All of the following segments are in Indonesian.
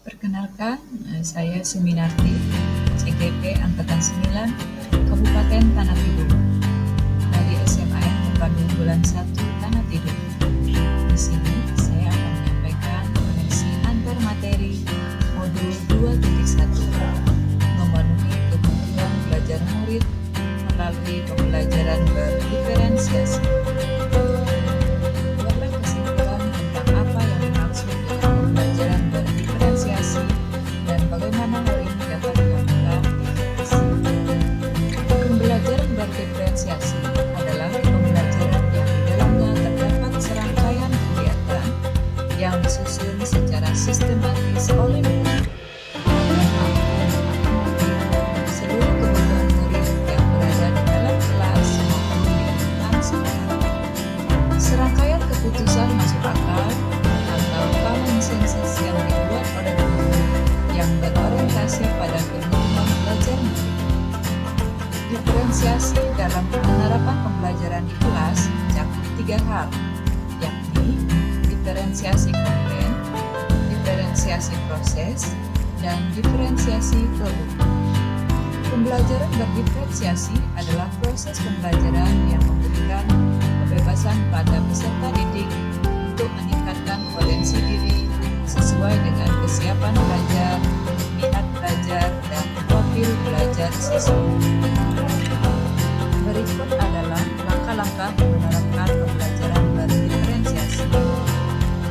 Perkenalkan, saya Suminarti, CGP Angkatan 9, Kabupaten Tanah Tidung, dari SMAN Terpadu Bulan 1 Tanah Tidung. Di sini saya akan menyampaikan koneksi antar materi modul 2.1, memenuhi kebutuhan belajar murid melalui pembelajaran berdiferensiasi. Buatlah kesimpulan tentang apa yang dimaksud dengan pembelajaran berdiferensiasi dan bagaimana hal ini dapat dilakukan. Pembelajaran berdiferensiasi adalah pembelajaran yang di dalamnya terdapat serangkaian kegiatan yang disusun secara sistematis oleh guru. Seluruh kebutuhan murid yang berada di dalam kelas maupun di lingkungan sekolah. Serangkaian keputusan masuk akal atau common sense yang dibuat oleh guru yang berorientasi pada kebutuhan belajar murid. Diferensiasi dalam penerapan pembelajaran di kelas mencakup 3 hal, yakni diferensiasi konten, diferensiasi proses, dan diferensiasi produk. Pembelajaran berdiferensiasi adalah proses pembelajaran yang memberikan kebebasan pada peserta didik untuk meningkatkan potensi diri sesuai dengan kesiapan belajar, minat belajar, dan profil belajar siswa. Berikut adalah langkah-langkah menerapkan pembelajaran berdiferensiasi.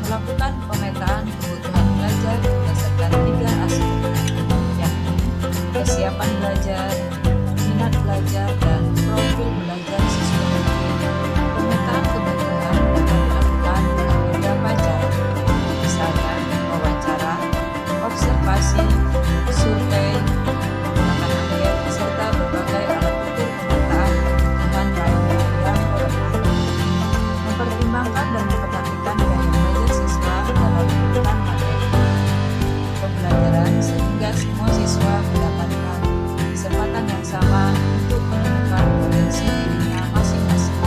Melakukan pemetaan kebutuhan belajar berdasarkan 3 aspek, yakni kesiapan belajar, minat belajar, dan profil belajar siswa. Pemetaan kebutuhan dapat dilakukan dengan beberapa cara, misalnya wawancara, observasi, survei, menggunakan angket, serta berbagai alat ukur pemetaan kebutuhan lainnya yang relevan. Mempertimbangkan dan memperhatikan gaya belajar siswa dalam melakukan materi pembelajaran sehingga semua siswa mendapatkan kesempatan yang sama untuk menemukan potensi dirinya masing-masing.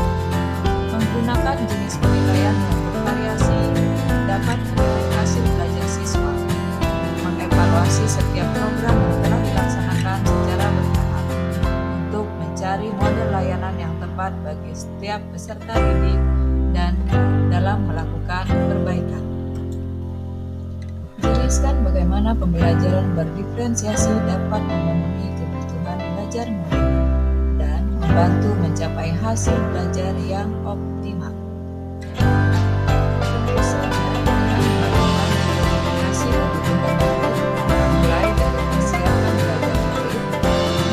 Menggunakan jenis penilaian yang bervariasi dapat menilai hasil belajar siswa. Mengevaluasi setiap program yang telah dilaksanakan secara bertahap untuk mencari model layanan yang tepat bagi setiap peserta didik dan dalam melakukan perbaikan. Jelaskan bagaimana pembelajaran berdiferensiasi dapat memenuhi kebutuhan belajar murid dan membantu mencapai hasil belajar yang optimal. Tentu saja dengan melakukan identifikasi kebutuhan murid, mulai dari kesiapan belajar murid,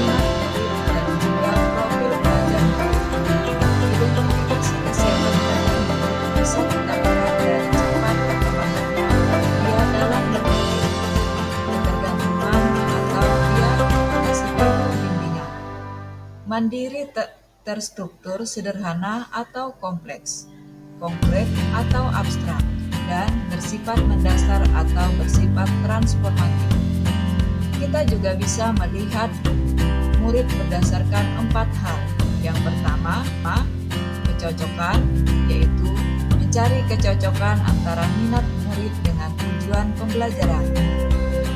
minat murid, dan juga profil belajar murid. Identifikasi kesiapan belajar murid bisa kita lihat dari cepat perkembangannya dia dalam berpikir, ketergantungan, atau dia bersifat bimbingan. Mandiri terstruktur sederhana atau kompleks atau abstrak, dan bersifat mendasar atau bersifat transformatif. Kita juga bisa melihat murid berdasarkan 4 hal. Yang pertama, kecocokan, yaitu mencari kecocokan antara minat murid dengan tujuan pembelajaran.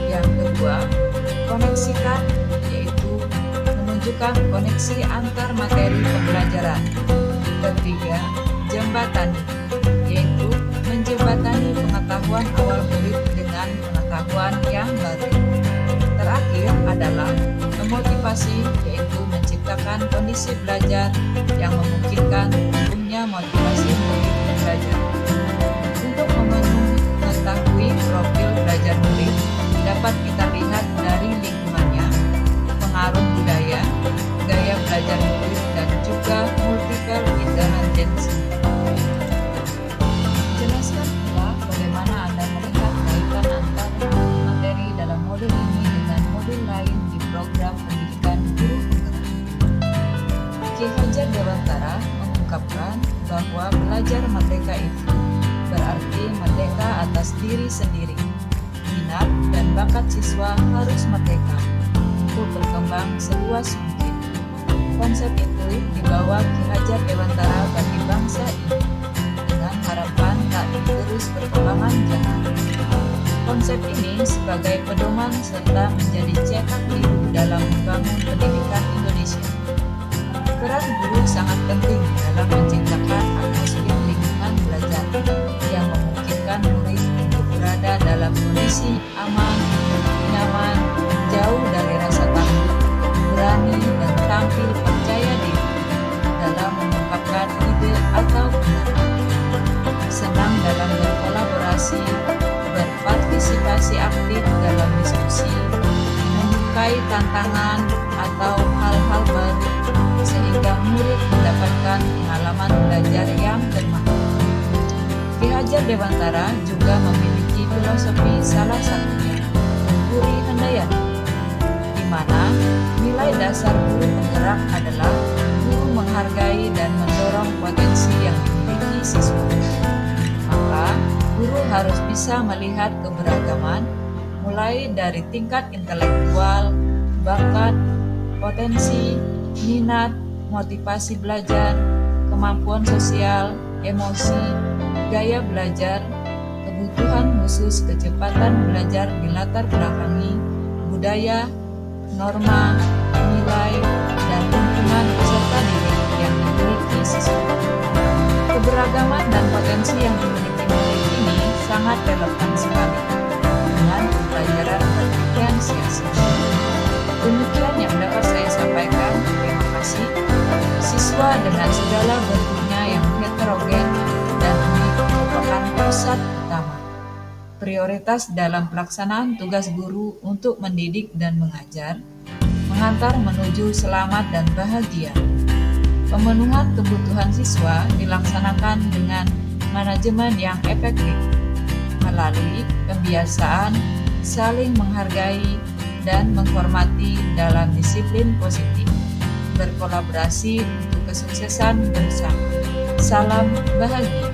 Yang kedua, koneksikan, yaitu menunjukkan koneksi antar materi pembelajaran. Ketiga, jembatani, yaitu menjembatani pengetahuan awal murid dengan pengetahuan yang baru. Terakhir adalah memotivasi, yaitu menciptakan kondisi belajar yang memungkinkan tumbuhnya motivasi murid belajar. Untuk mengetahui profil belajar murid, dapat kita lihat dari lingkungannya, pengaruh budaya, gaya belajar murid, dan juga multiple intelligence. Jelaskan pula bagaimana Anda melihat kaitan antar materi dalam modul ini dengan modul lain di program pendidikan guru penggerak. Ki Hajar Dewantara mengungkapkan bahwa belajar merdeka itu berarti merdeka atas diri sendiri. Minat dan bakat siswa harus merdeka untuk berkembang seluas mungkin. Konsep itu dibawa Ki Hajar Dewantara bagi bangsa ini dengan harapan tak diterus perkembangan zaman. Konsep ini sebagai pedoman serta menjadi cetak biru dalam membangun pendidikan Indonesia. Peran guru sangat penting dalam menciptakan atmosfer lingkungan belajar yang memungkinkan murid untuk berada dalam kondisi aman, nyaman, jauh dari rasa takut, berani, dan tampil percaya diri dalam mengungkapkan ide atau pendapat. Senang dalam berkolaborasi, berpartisipasi aktif dalam diskusi, menyukai tantangan atau hal-hal baru, sehingga murid mendapatkan pengalaman belajar yang bermakna. Ki Hajar Dewantara juga memiliki filosofi salah satunya, Puri Handayani, di mana nilai dasar guru penggerak adalah guru menghargai dan mendorong potensi yang dimiliki siswa. Maka, guru harus bisa melihat keberagaman, mulai dari tingkat intelektual, bakat, potensi, minat, motivasi belajar, kemampuan sosial, emosi, gaya belajar, kebutuhan khusus kecepatan belajar dilatar belakangi, budaya, norma, nilai, dan lingkungan peserta didik yang dimiliki siswa. Keberagaman dan potensi yang dimiliki murid ini sangat relevan sekali dengan pembelajaran berdiferensiasi. Demikian yang dapat saya sampaikan. Terima kasih. Siswa dengan segala bentuknya yang heterogen dan unik merupakan pusat utama. Prioritas dalam pelaksanaan tugas guru untuk mendidik dan mengajar, mengantar menuju selamat dan bahagia. Pemenuhan kebutuhan siswa dilaksanakan dengan manajemen yang efektif melalui pembiasaan saling menghargai dan menghormati dalam disiplin positif, berkolaborasi untuk kesuksesan bersama. Salam bahagia.